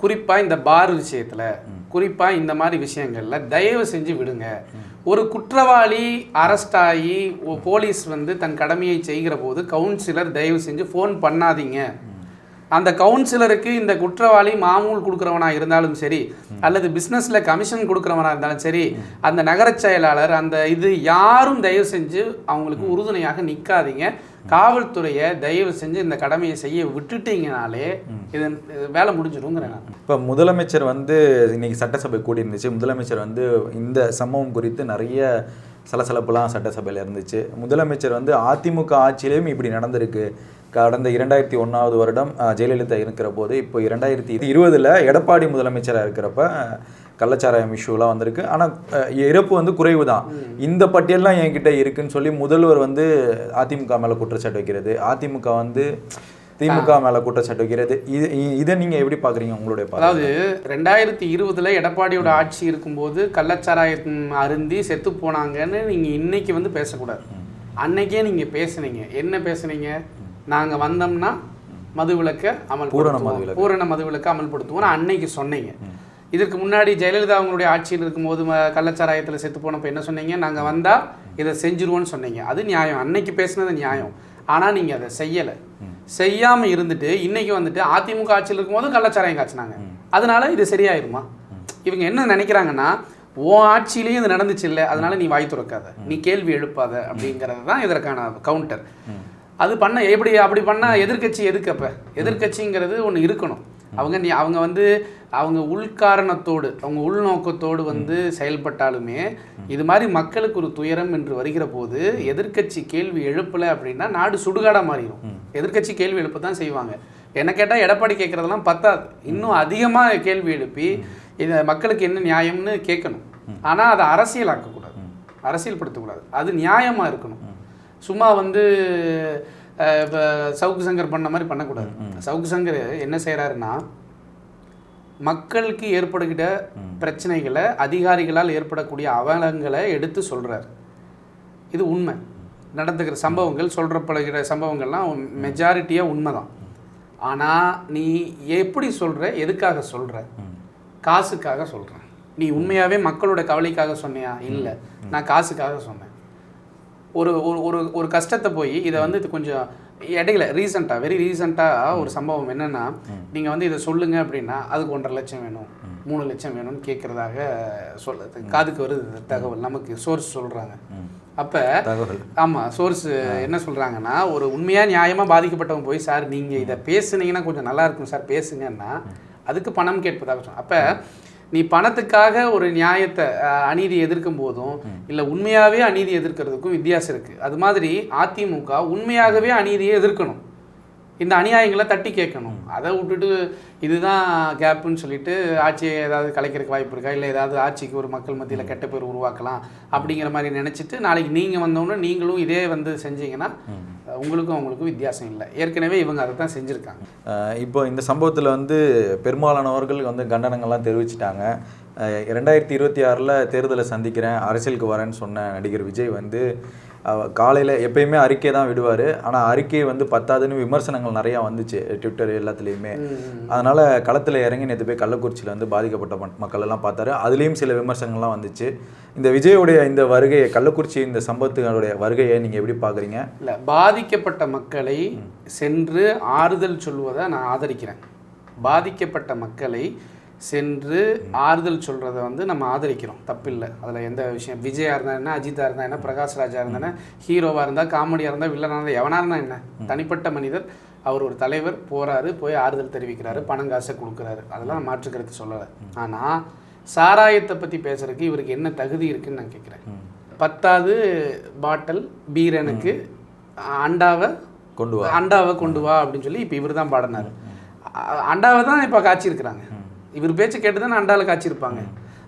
குறிப்பாக இந்த பார் விஷயத்தில், குறிப்பாக இந்த மாதிரி விஷயங்களில் தயவு செஞ்சு விடுங்க. ஒரு குற்றவாளி அரெஸ்ட் ஆகி போலீஸ் வந்து தன் கடமையை செய்கிற போது கவுன்சிலர் தயவு செஞ்சு ஃபோன் பண்ணாதீங்க. அந்த கவுன்சிலருக்கு இந்த குற்றவாளி மாமூல் கொடுக்குறவனாக இருந்தாலும் சரி, அல்லது பிஸ்னஸில் கமிஷன் கொடுக்குறவனாக இருந்தாலும் சரி, அந்த நகர செயலாளர் அந்த இது யாரும் தயவு செஞ்சு அவங்களுக்கு உறுதுணையாக நிற்காதீங்க. காவல்துறையை தயவு செஞ்சு இந்த கடமையை செய்ய விட்டுட்டீங்கனாலே இது வேலை முடிஞ்சிடுங்கிறேன் நான். இப்போ முதலமைச்சர் வந்து இன்னைக்கு சட்டசபை கூடி இருந்துச்சு. முதலமைச்சர் வந்து இந்த சம்பவம் குறித்து நிறைய சலசலப்புலாம் சட்டசபையில் இருந்துச்சு. முதலமைச்சர் வந்து அதிமுக ஆட்சியிலையும் இப்படி நடந்திருக்கு, கடந்த 2001 வருடம் ஜெயலலிதா இருக்கிற போது, இப்போ 2020 எடப்பாடி முதலமைச்சராக இருக்கிறப்ப கள்ளச்சாராயம் இஷ்யூலாம் வந்திருக்கு. ஆனால் இறப்பு வந்து குறைவு தான். இந்த பட்டியல்லாம் என்கிட்ட இருக்குன்னு சொல்லி முதல்வர் வந்து அதிமுக மேலே குற்றச்சாட்டு வைக்கிறது, அதிமுக வந்து திமுக மேலே குற்றச்சாட்டு வைக்கிறது. இதை நீங்கள் எப்படி பார்க்குறீங்க உங்களுடைய? அதாவது 2020 எடப்பாடியோட ஆட்சி இருக்கும்போது கள்ளச்சாராயம் அருந்தி செத்து போனாங்கன்னு நீங்கள் இன்னைக்கு வந்து பேசக்கூடாது. அன்னைக்கே நீங்கள் பேசுனீங்க. என்ன பேசுனீங்க? நாங்கள் வந்தோம்னா மதுவிலக்கை பூரண மதுவிலக்கை அமல்படுத்துவோம் அன்னைக்கு சொன்னீங்க. இதற்கு முன்னாடி ஜெயலலிதா அவங்களுடைய ஆட்சியில் இருக்கும்போது கள்ளச்சாராயத்தில் செத்து போனப்போ என்ன சொன்னீங்க? நாங்கள் வந்தால் இதை செஞ்சுருவோன்னு சொன்னீங்க. அது நியாயம், அன்னைக்கு பேசுனது நியாயம். ஆனால் நீங்கள் அதை செய்யலை. செய்யாமல் இருந்துட்டு இன்னைக்கு வந்துட்டு அதிமுக ஆட்சியில் இருக்கும்போது கள்ளச்சாராயம் காய்ச்சினாங்க, அதனால இது சரியாயிருமா? இவங்க என்ன நினைக்கிறாங்கன்னா, உன் ஆட்சியிலேயே இது நடந்துச்சு இல்லை, அதனால நீ வாய் துறக்காத, நீ கேள்வி எழுப்பாத அப்படிங்கிறது தான் இதற்கான கவுண்டர். அது பண்ண அப்படி பண்ணால் எதிர்கட்சி எதுக்கு? அப்போ எதிர்கட்சிங்கிறது ஒன்று இருக்கணும். அவங்க வந்து அவங்க உள்காரணத்தோடு அவங்க உள்நோக்கத்தோடு வந்து செயல்பட்டாலுமே இது மாதிரி மக்களுக்கு ஒரு துயரம் என்று வருகிற போது எதிர்கட்சி கேள்வி எழுப்பலை அப்படின்னா நாடு சுடுகாடாக மாறிடும். எதிர்கட்சி கேள்வி எழுப்ப தான் செய்வாங்க. என்ன கேட்டால் எடப்பாடி கேட்குறதெல்லாம் பத்தாது, இன்னும் அதிகமாக கேள்வி எழுப்பி இதை மக்களுக்கு என்ன நியாயம்னு கேட்கணும். ஆனால் அதை அரசியலாக்கக்கூடாது, அரசியல்படுத்தக்கூடாது, அது நியாயமாக இருக்கணும். சும்மா வந்து இப்போ சவுக்கு சங்கர் பண்ண மாதிரி பண்ணக்கூடாது. சவுக்கு சங்கர் என்ன செய்கிறாருன்னா, மக்களுக்கு ஏற்படுகிற பிரச்சனைகளை, அதிகாரிகளால் ஏற்படக்கூடிய அவலங்களை எடுத்து சொல்கிறார். இது உண்மை, நடந்துக்கிற சம்பவங்கள், சொல்கிறப்படுகிற சம்பவங்கள்லாம் மெஜாரிட்டியாக உண்மை தான். ஆனால் நீ எப்படி சொல்கிற, எதுக்காக சொல்கிற? காசுக்காக சொல்கிறேன். நீ உண்மையாகவே மக்களோட கவலைக்காக சொன்னியா? இல்லை, நான் காசுக்காக சொன்னேன். ஒரு ஒரு ஒரு கஷ்டத்தை போய் இதை வந்து இது கொஞ்சம் இடையில ரீசெண்டாக, வெரி ரீசெண்டாக ஒரு சம்பவம் என்னென்னா, நீங்கள் வந்து இதை சொல்லுங்கள் அப்படின்னா அதுக்கு 1.5 லட்சம் வேணும், 3 லட்சம் வேணும்னு கேட்குறதாக காதுக்கு வருது தகவல், நமக்கு சோர்ஸ் சொல்கிறாங்க. அப்போ ஆமாம், சோர்ஸ் என்ன சொல்கிறாங்கன்னா, ஒரு உண்மையாக நியாயமாக பாதிக்கப்பட்டவங்க போய், சார் நீங்கள் இதை பேசுனீங்கன்னா கொஞ்சம் நல்லா இருக்கும் சார், பேசுங்கன்னா அதுக்கு பணம் கேட்பதாக சொன்னோம். அப்போ நீ பணத்துக்காக ஒரு நியாயத்தை, அநீதி எதிர்க்கும் போதும் இல்லை உண்மையாகவே அநீதி எதிர்க்கிறதுக்கும் வித்தியாசம் இருக்குது. அது மாதிரி அதிமுக உண்மையாகவே அநீதியை எதிர்க்கணும், இந்த அநியாயங்களை தட்டி கேட்கணும். அதை விட்டுட்டு இதுதான் கேப்புன்னு சொல்லிட்டு ஆட்சியை ஏதாவது கலைக்கிறதுக்கு வாய்ப்பு இருக்கா, இல்லை ஏதாவது ஆட்சிக்கு ஒரு மக்கள் மத்தியில் கெட்ட பேர் உருவாக்கலாம் அப்படிங்கிற மாதிரி நினச்சிட்டு நாளைக்கு நீங்கள் வந்தோன்னே நீங்களும் இதே வந்து செஞ்சீங்கன்னா உங்களுக்கும் அவங்களுக்கும் வித்தியாசம் இல்லை. ஏற்கனவே இவங்க அதை தான் செஞ்சுருக்காங்க. இப்போ இந்த சம்பவத்தில் வந்து பெரும்பாலானவர்கள் வந்து கண்டனங்கள்லாம் தெரிவிச்சிட்டாங்க. 2026 தேர்தலை சந்திக்கிறேன், அரசியலுக்கு வரேன்னு சொன்ன நடிகர் விஜய் வந்து காலையில் எப்பயுமே அறிக்கை தான் விடுவார். ஆனால் அறிக்கை வந்து பத்தாதுன்னு விமர்சனங்கள் நிறையா வந்துச்சு ட்விட்டர் எல்லாத்துலேயுமே. அதனால் களத்தில் இறங்கி நேற்று போய் கள்ளக்குறிச்சியில் வந்து பாதிக்கப்பட்ட மக்கள் எல்லாம் பார்த்தாரு. அதுலேயும் சில விமர்சனங்கள்லாம் வந்துச்சு. இந்த விஜயோடைய இந்த வருகையை, கள்ளக்குறிச்சி இந்த சம்பவத்தினுடைய வருகையை நீங்கள் எப்படி பார்க்குறீங்க? இல்லை, பாதிக்கப்பட்ட மக்களை சென்று ஆறுதல் சொல்வதை நான் ஆதரிக்கிறேன். பாதிக்கப்பட்ட மக்களை சென்று ஆறுதல் சொல்கிறத வந்து நம்ம ஆதரிக்கிறோம், தப்பில்லை, அதில் எந்த விஷயம். விஜயாக இருந்தால் என்ன, அஜித்தாக இருந்தால் என்ன, பிரகாஷ்ராஜாக இருந்தானே, ஹீரோவாக இருந்தால், காமெடியாக இருந்தால், வில்லனாக இருந்தால், எவனாக இருந்தால் என்ன, தனிப்பட்ட மனிதர், அவர் ஒரு தலைவர் போகிறாரு, போய் ஆறுதல் தெரிவிக்கிறாரு, பணம் காசை கொடுக்குறாரு, அதெல்லாம் மாற்றுக்கருத்து சொல்லலை. ஆனால் சாராயத்தை பற்றி பேசுறதுக்கு இவருக்கு என்ன தகுதி இருக்குதுன்னு நான் கேட்குறேன். 10வது பாட்டில் பீரனுக்கு அண்டாவை கொண்டு வா அப்படின்னு சொல்லி இப்போ இவர் தான் பாடினார். அண்டாவை தான் இப்போ காய்ச்சிருக்கிறாங்க. இவர் பேச்சு கேட்டு தான் அண்டாவில் காய்ச்சிருப்பாங்க.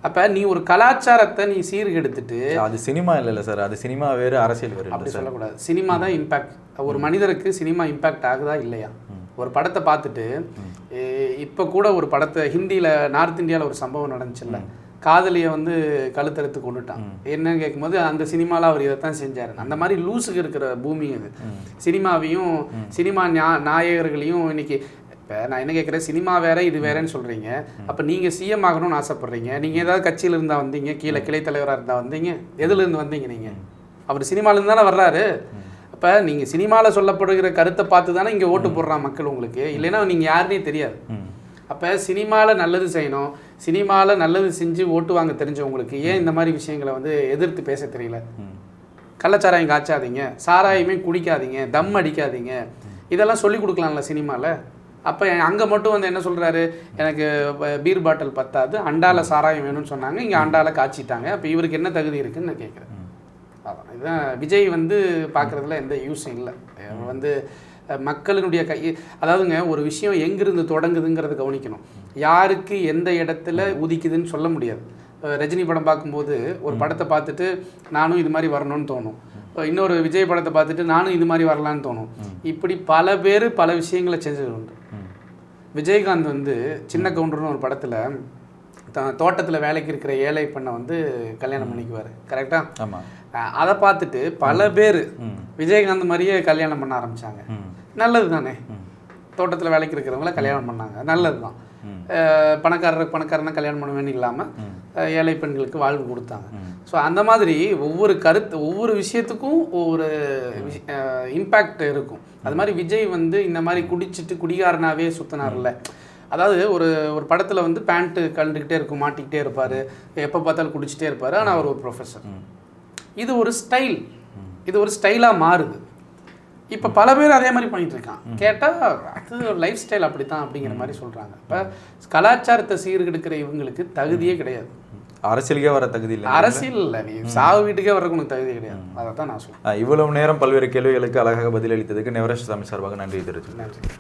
அப்போ நீ ஒரு கலாச்சாரத்தை நீ சீர்கெடுத்துட்டு, அது சினிமா இல்லை சார், அது சினிமா வேறு, அரசியல் வேறு, அப்படி சொல்லக்கூடாது. சினிமா தான் இம்பேக்ட். ஒரு மனிதருக்கு சினிமா இம்பேக்ட் ஆகுதா இல்லையா? ஒரு படத்தை பார்த்துட்டு, இப்போ கூட ஒரு படத்தை ஹிந்தியில், நார்த் இந்தியாவில் ஒரு சம்பவம் நடந்துச்சுல்ல, காதலியை வந்து கழுத்தறுத்து கொண்டுட்டான். என்னன்னு கேட்கும்போது அந்த சினிமாவில் அவர் இதைத்தான் செஞ்சார். அந்த மாதிரி லூஸுக்கு இருக்கிற பூமி அது. சினிமாவையும் சினிமா நாயகர்களையும் இன்னைக்கு இப்போ நான் என்ன கேட்குறேன், சினிமா வேறு இது வேறேன்னு சொல்கிறீங்க. அப்போ நீங்கள் சிஎம் ஆகணும்னு ஆசைப்பட்றீங்க. நீங்கள் ஏதாவது கட்சியில் இருந்தால் வந்தீங்க, கீழே கிளை தலைவராக இருந்தால் வந்தீங்க, எதுலேருந்து வந்தீங்க நீங்கள்? அவர் சினிமாலேருந்து தானே வர்றாரு. அப்போ நீங்கள் சினிமாவில் சொல்லப்படுகிற கருத்தை பார்த்து தானே இங்கே ஓட்டு போடுறான் மக்கள் உங்களுக்கு, இல்லைன்னா நீங்கள் யாருன்னே தெரியாது. அப்போ சினிமாவில் நல்லது செய்யணும், சினிமாவில் நல்லது செஞ்சு ஓட்டு வாங்க தெரிஞ்சவங்களுக்கு ஏன் இந்த மாதிரி விஷயங்களை வந்து எதிர்த்து பேச தெரியல? கள்ளச்சாராயம் காய்ச்சாதீங்க, சாராயமே குடிக்காதீங்க, தம் அடிக்காதீங்க, இதெல்லாம் சொல்லி கொடுக்கலாம்ல சினிமாவில். அப்போ அங்கே மட்டும் வந்து என்ன சொல்கிறாரு, எனக்கு பீர் பாட்டில் பத்தாது, அண்டாவில் சாராயம் வேணும்னு சொன்னாங்க, இங்கே அண்டாவில் காய்ச்சிட்டாங்க. அப்போ இவருக்கு என்ன தகுதி இருக்குதுன்னு நான் கேட்குறேன். அதான் இதுதான் விஜய் வந்து பார்க்குறதுல எந்த யூஸும் இல்லை. வந்து மக்களினுடைய அதாவதுங்க, ஒரு விஷயம் எங்கிருந்து தொடங்குதுங்கிறத கவனிக்கணும். யாருக்கு எந்த இடத்துல உதிக்குதுன்னு சொல்ல முடியாது. ரஜினி படம் பார்க்கும்போது ஒரு படத்தை பார்த்துட்டு நானும் இது மாதிரி வரணும்னு தோணும், இன்னொரு விஜய் படத்தை பார்த்துட்டு நானும் இது மாதிரி வரலான்னு தோணும். இப்படி பல பேர் பல விஷயங்களை செஞ்சது உண்டு. விஜயகாந்த் வந்து சின்ன கவுண்டர்னு ஒரு படத்தில் தோட்டத்தில் வேலைக்கு இருக்கிற ஏழை பெண்ணை வந்து கல்யாணம் பண்ணிக்குவார், கரெக்டாக? ஆமாம். அதை பார்த்துட்டு பல பேர் விஜயகாந்த் மாதிரியே கல்யாணம் பண்ண ஆரம்பித்தாங்க. நல்லது தானே, தோட்டத்தில் வேலைக்கு இருக்கிறவங்கள கல்யாணம் பண்ணாங்க, நல்லது தான். பணக்காரனை கல்யாணம் பண்ணுவேன்னு இல்லாமல் ஏழை பெண்களுக்கு வாழ்வு கொடுத்தாங்க. ஸோ அந்த மாதிரி ஒவ்வொரு விஷயத்துக்கும் ஒவ்வொரு இம்பேக்ட் இருக்கும். அது மாதிரி விஜய் வந்து இந்த மாதிரி குடிச்சிட்டு குடிகாரனாகவே சுற்றினார்ல. அதாவது ஒரு படத்தில் வந்து பேண்ட்டு கண்டுக்கிட்டே இருக்கும், மாட்டிக்கிட்டே இருப்பார், எப்போ பார்த்தாலும் குடிச்சிட்டே இருப்பார், ஆனால் அவர் ஒரு ப்ரொஃபஸர். இது ஒரு ஸ்டைல், இது ஒரு ஸ்டைலாக மாறுது. இப்போ பல பேர் அதே மாதிரி பண்ணிகிட்டு இருக்கான். கேட்டால் அது லைஃப் ஸ்டைல் அப்படி தான் அப்படிங்கிற மாதிரி சொல்கிறாங்க. இப்போ கலாச்சாரத்தை சீர்கெடுக்கிற இவங்களுக்கு தகுதியே கிடையாது. அரசியலுக்கே வர தகுதி இல்லை. அரசியல் இல்லை, நீ சாவு வீட்டுக்கே வர்றதுக்கு உனக்கு தகுதி கிடையாது. அதை தான் நான் சொல்கிறேன். இவ்வளவு நேரம் பல்வேறு கேள்விகளுக்கு அழகாக பதிலளித்ததுக்கு நெவரேஷ் சாமி சார்பாக நன்றி தெரிவித்துள்ளேன். நன்றி.